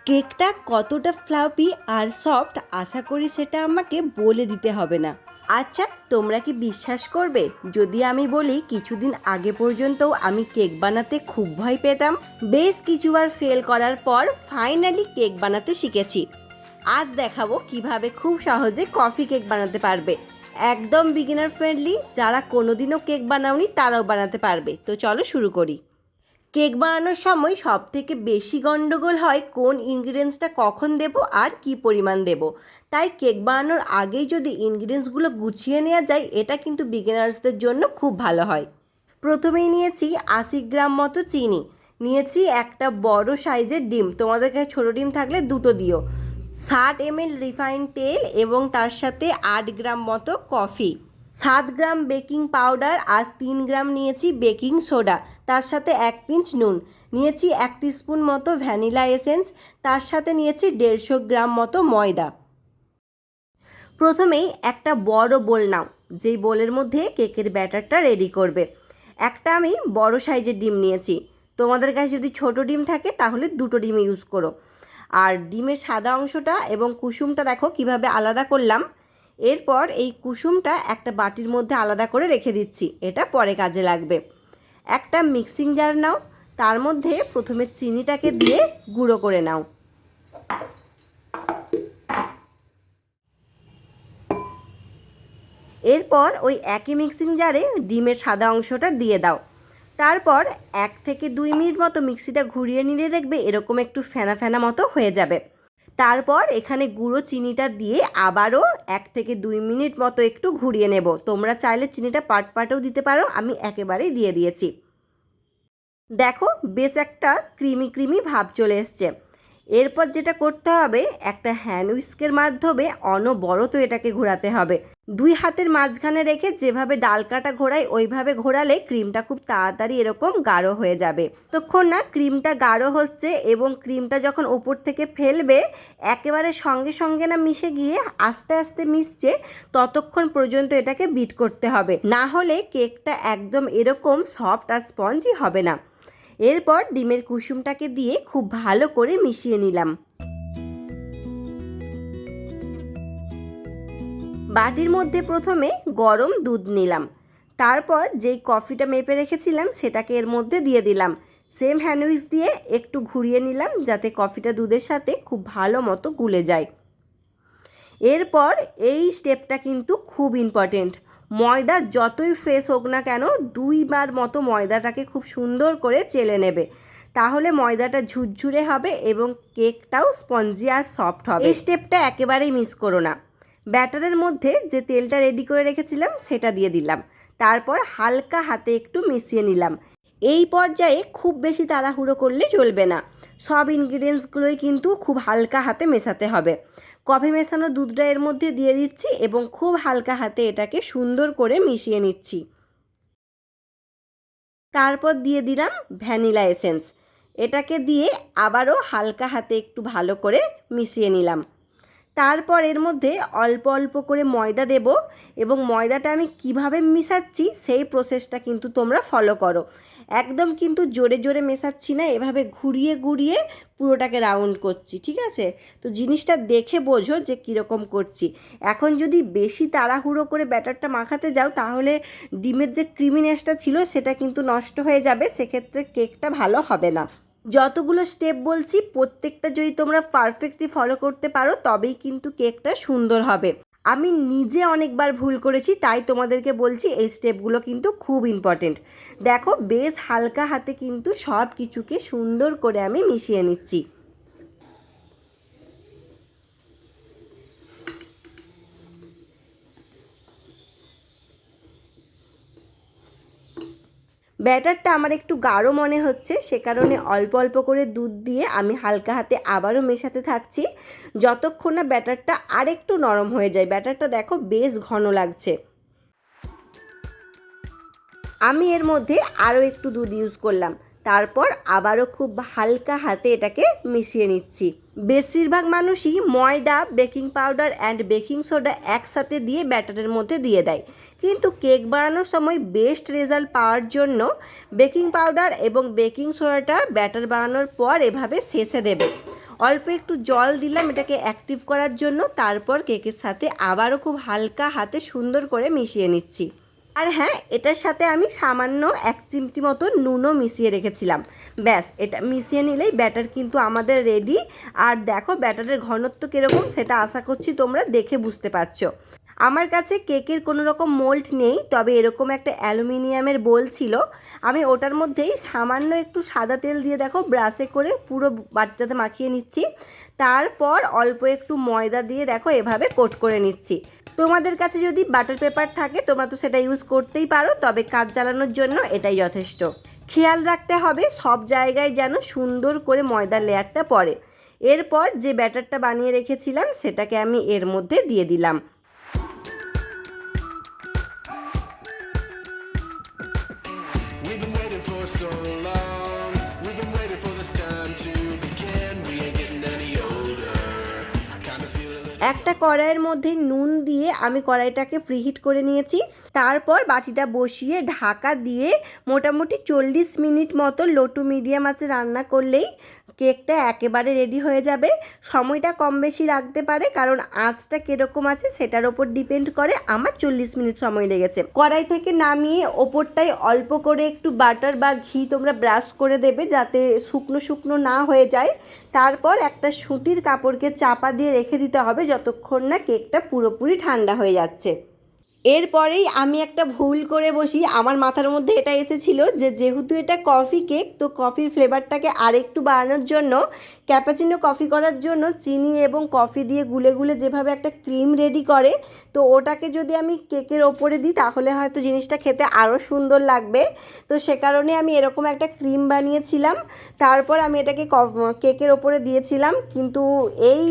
কেকটা কতটা ফ্লাফি আর সফট আশা করি সেটা আমাকে বলে দিতে হবে না। আচ্ছা, তোমরা কি বিশ্বাস করবে যদি আমি বলি কিছুদিন আগে পর্যন্তও আমি কেক বানাতে খুব ভয় পেতাম। বেশ কিছুবার ফেল করার পর ফাইনালি কেক বানাতে শিখেছি। আজ দেখাবো কিভাবে খুব সহজে কফি কেক বানাতে পারবে। একদম বিগিনার ফ্রেন্ডলি, যারা কোনোদিনও কেক বানাওনি তারাও বানাতে পারবে। তো চলো শুরু করি। কেক বানানোর সময় সবথেকে বেশি গন্ডগোল হয় কোন ইনগ্রিডিয়েন্টসটা কখন দেব আর কি পরিমাণ দেব। তাই কেক বানানোর আগেই যদি ইনগ্রিডিয়েন্টসগুলো গুছিয়ে নেওয়া যায় এটা কিন্তু বিগিনার্সদের জন্য খুব ভালো হয়। প্রথমেই নিয়েছি 80 গ্রাম মতো চিনি, নিয়েছি একটা বড় সাইজের ডিম, তোমাদের কাছে ছোটো ডিম থাকলে দুটো দিও, 60 ml রিফাইন্ড তেল এবং তার সাথে 8 গ্রাম মতো কফি, 7 গ্রাম বেকিং পাউডার আর 3 গ্রাম নিয়েছি বেকিং সোডা, তার সাথে 1 পিঞ্চ নুন, নিয়েছি 1 টিস্পুন মতো ভ্যানিলা এসেন্স, তার সাথে নিয়েছি 150 গ্রাম মতো ময়দা। প্রথমেই একটা বড় বোল নাও, যেই বোলের মধ্যে কেকের ব্যাটারটা রেডি করবে। একটা আমি বড় সাইজের ডিম নিয়েছি, তোমাদের কাছে যদি ছোট ডিম থাকে তাহলে দুটো ডিম ইউজ করো। আর ডিমের সাদা অংশটা এবং কুসুমটা দেখো কিভাবে আলাদা করলাম। এরপর এই কুসুমটা একটা বাটির মধ্যে আলাদা করে রেখে দিচ্ছি, এটা পরে কাজে লাগবে। একটা মিক্সিং জার নাও, তার মধ্যে প্রথমে চিনিটাকে দিয়ে গুঁড়ো করে নাও। এরপর ওই একই মিক্সিং জারে ডিমের সাদা অংশটা দিয়ে দাও। তারপর 1 থেকে 2 মিনিট মতো মিক্সিটা ঘুরিয়ে নিলে দেখবে এরকম একটু ফেনা ফেনা মতো হয়ে যাবে। তারপর এখানে গুঁড়ো চিনিটা দিয়ে আবারও 1 থেকে 2 মিনিট মতো একটু ঘুরিয়ে নেব। তোমরা চাইলে চিনিটা পাট পাটেও দিতে পারো, আমি একেবারেই দিয়ে দিয়েছি। দেখো বেশ একটা ক্রিমি ক্রিমি ভাব চলে এসছে। এরপর যেটা করতে হবে, একটা হ্যান্ড হুইস্কের মাধ্যমে অনবরত এটাকে ঘোরাতে হবে। 2 হাতের মাঝখানে রেখে যেভাবে ডাল কাটা ঘোরাই ওইভাবে ঘোরালে ক্রিমটা খুব তাড়াতাড়ি এরকম গাঢ় হয়ে যাবে। ততক্ষণ না ক্রিমটা গাঢ় হচ্ছে এবং ক্রিমটা যখন ওপর থেকে ফেলবে একেবারে সঙ্গে সঙ্গে না মিশে গিয়ে আস্তে আস্তে মিশছে, ততক্ষণ পর্যন্ত এটাকে বিট করতে হবে, না হলে কেকটা একদম এরকম সফট আর স্পঞ্জি হবে না। এরপর ডিমের কুসুমটাকে দিয়ে খুব ভালো করে মিশিয়ে নিলাম। বাটির মধ্যে প্রথমে গরম দুধ নিলাম, তারপর যেই কফিটা মেপে রেখেছিলাম সেটাকে এর মধ্যে দিয়ে দিলাম। সেম হ্যান্ড হুইস্ক দিয়ে একটু ঘুরিয়ে নিলাম যাতে কফিটা দুধের সাথে খুব ভালো মতো গুলে যায়। এরপর এই স্টেপটা কিন্তু খুব ইম্পর্টেন্ট। ময়দা যতই ফ্রেশ হোক না কেন 2 বার মতো ময়দাটাকে খুব সুন্দর করে চেলে নেবে, তাহলে ময়দাটা ঝুরঝুরে হবে এবং কেকটাও স্পঞ্জি আর সফট হবে। এই স্টেপটা একেবারেই মিস করো না। ব্যাটারের মধ্যে যে তেলটা রেডি করে রেখেছিলাম সেটা দিয়ে দিলাম, তারপর হালকা হাতে একটু মিশিয়ে নিলাম। এই পর্যায়ে খুব বেশি তাড়াহুড়ো করলে চলবে না, সব ইনগ্রিডিয়েন্টসগুলোই কিন্তু খুব হালকা হাতে মেশাতে হবে। কফি মেশানো দুধটা এর মধ্যে দিয়ে দিচ্ছি এবং খুব হালকা হাতে এটাকে সুন্দর করে মিশিয়ে নিচ্ছি। তারপর দিয়ে দিলাম ভ্যানিলা এসেন্স, এটাকে দিয়ে আবারও হালকা হাতে একটু ভালো করে মিশিয়ে নিলাম। তারপর এর মধ্যে অল্প অল্প করে ময়দা দেব এবং ময়দাটা আমি কিভাবে মিশাচ্ছি সেই প্রসেসটা কিন্তু তোমরা ফলো করো। একদম কিন্তু জোরে জোরে মেশাচ্ছি না, এভাবে ঘুরিয়ে ঘুরিয়ে পুরোটাকে রাউন্ড করছি, ঠিক আছে? তো জিনিসটা দেখে বোঝো যে কীরকম করছি। এখন যদি বেশি তাড়াহুড়ো করে ব্যাটারটা মাখাতে যাও তাহলে ডিমের যে ক্রিমিনেসটা ছিল সেটা কিন্তু নষ্ট হয়ে যাবে, সেক্ষেত্রে কেকটা ভালো হবে না। যতগুলো স্টেপ বলছি প্রত্যেকটা যদি তোমরা পারফেক্টলি ফলো করতে পারো তবেই কিন্তু কেকটা সুন্দর হবে। আমি নিজে অনেকবার ভুল করেছি, তাই তোমাদেরকে বলছি এই স্টেপগুলো কিন্তু খুব ইম্পর্টেন্ট। দেখো বেশ হালকা হাতে কিন্তু সব কিছুকে সুন্দর করে আমি মিশিয়ে নিচ্ছি। ব্যাটারটা আমার একটু গাঢ় মনে হচ্ছে, সে কারণে অল্প অল্প করে দুধ দিয়ে আমি হালকা হাতে আবারও মেশাতে থাকছি যতক্ষণ না ব্যাটারটা আরেকটু নরম হয়ে যায়। ব্যাটারটা দেখো বেশ ঘন লাগছে। আমি এর মধ্যে আরও একটু দুধ ইউজ করলাম, তারপর আবারও খুব হালকা হাতে এটাকে মিশিয়ে নিচ্ছি। বেশিরভাগ মানুষই ময়দা, baking powder and baking soda একসাথে দিয়ে ব্যাটারের মধ্যে দিয়ে দেয়, কিন্তু কেক বানানোর সময় বেস্ট রেজাল্ট পাওয়ার জন্য বেকিং পাউডার এবং বেকিং সোডাটা ব্যাটার বানানোর পর এভাবে শেষে দেবে। অল্প একটু জল দিলাম এটাকে অ্যাক্টিভ করার জন্য। তারপর কেকের সাথে আবারও খুব হালকা হাতে সুন্দর করে মিশিয়ে নিচ্ছি। আর হ্যাঁ, এটার সাথে আমি সামান্য 1 চিমটি মতো নুনও মিশিয়ে রেখেছিলাম। ব্যাস, এটা মিশিয়ে নিলেই ব্যাটার কিন্তু আমাদের রেডি। আর দেখো ব্যাটারের ঘনত্ব কীরকম সেটা আশা করছি তোমরা দেখে বুঝতে পারছো। আমার কাছে কেকের কোনো রকম মোল্ড নেই, তবে এরকম একটা অ্যালুমিনিয়ামের বোল ছিল। আমি ওটার মধ্যেই সামান্য একটু সাদা তেল দিয়ে দেখো ব্রাশে করে পুরো বাটিটাতে মাখিয়ে নিচ্ছি। তারপর অল্প একটু ময়দা দিয়ে দেখো এভাবে কোট করে নিচ্ছি। তোমাদের কাছে যদি বাটার পেপার থাকে তোমরা তো সেটা ইউজ করতেই পারো, তবে কাজ চালানোর জন্য এটাই যথেষ্ট। খেয়াল রাখতে হবে সব জায়গায় যেন সুন্দর করে ময়দার লেয়ারটা পড়ে। এরপর যে ব্যাটারটা বানিয়ে রেখেছিলাম সেটাকে আমি এর মধ্যে দিয়ে দিলাম। একটা কড়াইয়ের মধ্যে নুন দিয়ে আমি কড়াইটাকে প্রিহিট করে নিয়েছি। তারপর বাটিটা বসিয়ে ঢাকা দিয়ে মোটামুটি 40 মিনিট মতো লো টু মিডিয়াম আঁচে রান্না করলেই কেকটা একেবারে রেডি হয়ে যাবে। সময়টা কম বেশি লাগতে পারে, কারণ আঁচটা কীরকম আছে সেটার ওপর ডিপেন্ড করে। আমার 40 মিনিট সময় লেগেছে। কড়াই থেকে নামিয়ে ওপরটায় অল্প করে একটু বাটার বা ঘি তোমরা ব্রাশ করে দেবে, যাতে শুকনো শুকনো না হয়ে যায়। তারপর একটা সুতির কাপড়কে চাপা দিয়ে রেখে দিতে হবে যতক্ষণ না কেকটা পুরোপুরি ঠান্ডা হয়ে যাচ্ছে। এরপরেই আমি একটা ভুল করে বসি। আমার মাথার মধ্যে এটা এসেছিল যে যেহেতু এটা কফি কেক, তো কফির ফ্লেভারটাকে আরেকটু বাড়ানোর জন্য ক্যাপাচিনো কফি করার জন্য চিনি এবং কফি দিয়ে গুলে গুলে যেভাবে একটা ক্রিম রেডি করে, তো ওটাকে যদি আমি কেকের ওপরে দিই তাহলে হয়তো জিনিসটা খেতে আরও সুন্দর লাগবে। তো সে কারণে আমি এরকম একটা ক্রিম বানিয়েছিলাম। তারপর আমি এটাকে কেকের ওপরে দিয়েছিলাম, কিন্তু এই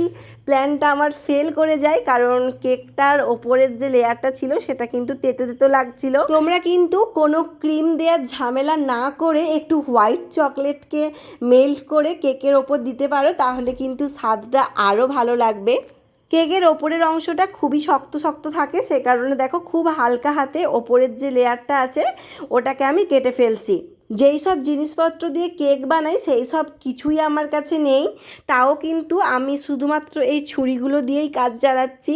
প্ল্যানটা আমার ফেল করে যায়, কারণ কেকটার ওপরের যে লেয়ারটা ছিল সেটা কিন্তু তেতো তেতো লাগছিল। তোমরা কিন্তু কোনো ক্রিম দেওয়ার ঝামেলা না করে একটু হোয়াইট চকলেটকে মেল্ট করে কেকের ওপর দিতে পারো, তাহলে কিন্তু স্বাদটা আরও ভালো লাগবে। কেকের ওপরের অংশটা খুবই শক্ত শক্ত থাকে, সে কারণে দেখো খুব হালকা হাতে ওপরের যে লেয়ারটা আছে ওটাকে আমি কেটে ফেলছি। যেই সব জিনিসপত্র দিয়ে কেক বানাই সেই সব কিছুই আমার কাছে নেই, তাও কিন্তু আমি শুধুমাত্র এই ছুরিগুলো দিয়েই কাজ চালাচ্ছি।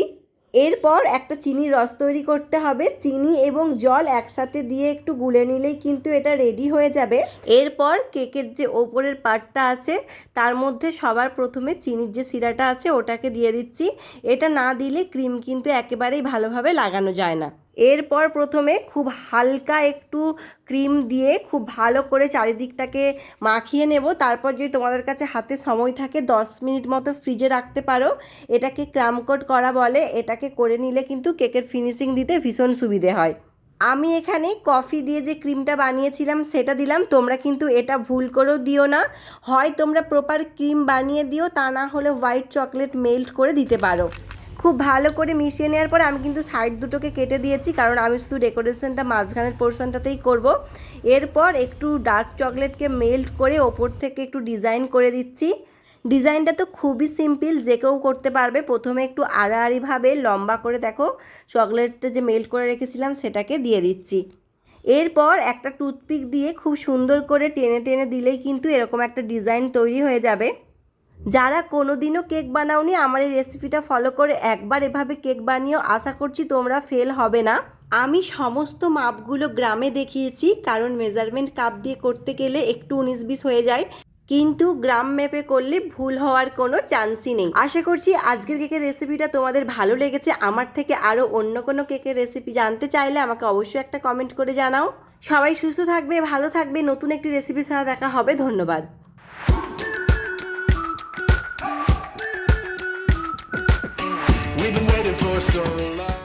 এরপর একটা চিনির রস তৈরি করতে হবে। চিনি এবং জল একসাথে দিয়ে একটু গুলে নিলেই কিন্তু এটা রেডি হয়ে যাবে। এরপর কেকের যে ওপরের পার্টটা আছে তার মধ্যে সবার প্রথমে চিনির যে শিরাটা আছে ওটাকে দিয়ে দিচ্ছি। এটা না দিলে ক্রিম কিন্তু একেবারেই ভালোভাবে লাগানো যায় না। এরপর প্রথমে খুব হালকা একটু ক্রিম দিয়ে খুব ভালো করে চারিদিকটাকে মাখিয়ে নেব। তারপর যদি তোমাদের কাছে হাতে সময় থাকে 10 মিনিট মতো ফ্রিজে রাখতে পারো। এটাকে ক্রাম কোট করা বলে। এটাকে করে নিলে কিন্তু কেকের ফিনিশিং দিতে ভীষণ সুবিধে হয়। আমি এখানে কফি দিয়ে যে ক্রিমটা বানিয়েছিলাম সেটা দিলাম। তোমরা কিন্তু এটা ভুল করেও দিও না, হয় তোমরা প্রপার ক্রিম বানিয়ে দিও, তা না হলে হোয়াইট চকলেট মেল্ট করে দিতে পারো। খুব ভালো করে মিশিয়ে নেওয়ার পর আমি কিন্তু সাইড দুটোকে কেটে দিয়েছি, কারণ আমি শুধু ডেকোরেশনটা মাঝখানের পোর্শনটাতেই করব। এরপর একটু ডার্ক চকলেটকে মেল্ট করে ওপর থেকে একটু ডিজাইন করে দিচ্ছি। ডিজাইনটা তো খুবই সিম্পল, যে কেউ করতে পারবে। প্রথমে একটু আড়াআড়িভাবে লম্বা করে দেখো চকলেটটা যে মেল্ট করে রেখেছিলাম সেটাকে দিয়ে দিচ্ছি। এরপর একটা টুথপিক দিয়ে খুব সুন্দর করে টেনে টেনে দিলেই কিন্তু এরকম একটা ডিজাইন তৈরি হয়ে যাবে। যারা কোনোদিনও কেক বানাওনি আমার এই রেসিপিটা ফলো করে একবার এভাবে কেক বানিয়েও, আশা করছি তোমরা ফেল হবে না। আমি সমস্ত মাপগুলো গ্রামে দেখিয়েছি, কারণ মেজারমেন্ট কাপ দিয়ে করতে গেলে একটু 19-20 হয়ে যায়, কিন্তু গ্রাম মেপে করলে ভুল হওয়ার কোনো চান্সই নেই। আশা করছি আজকের কেকের রেসিপিটা তোমাদের ভালো লেগেছে। আমার থেকে আরও অন্য কোনো কেকের রেসিপি জানতে চাইলে আমাকে অবশ্যই একটা কমেন্ট করে জানাও। সবাই সুস্থ থাকবে, ভালো থাকবে। নতুন একটি রেসিপির সাথে দেখা হবে। ধন্যবাদ। We've been waiting for so long.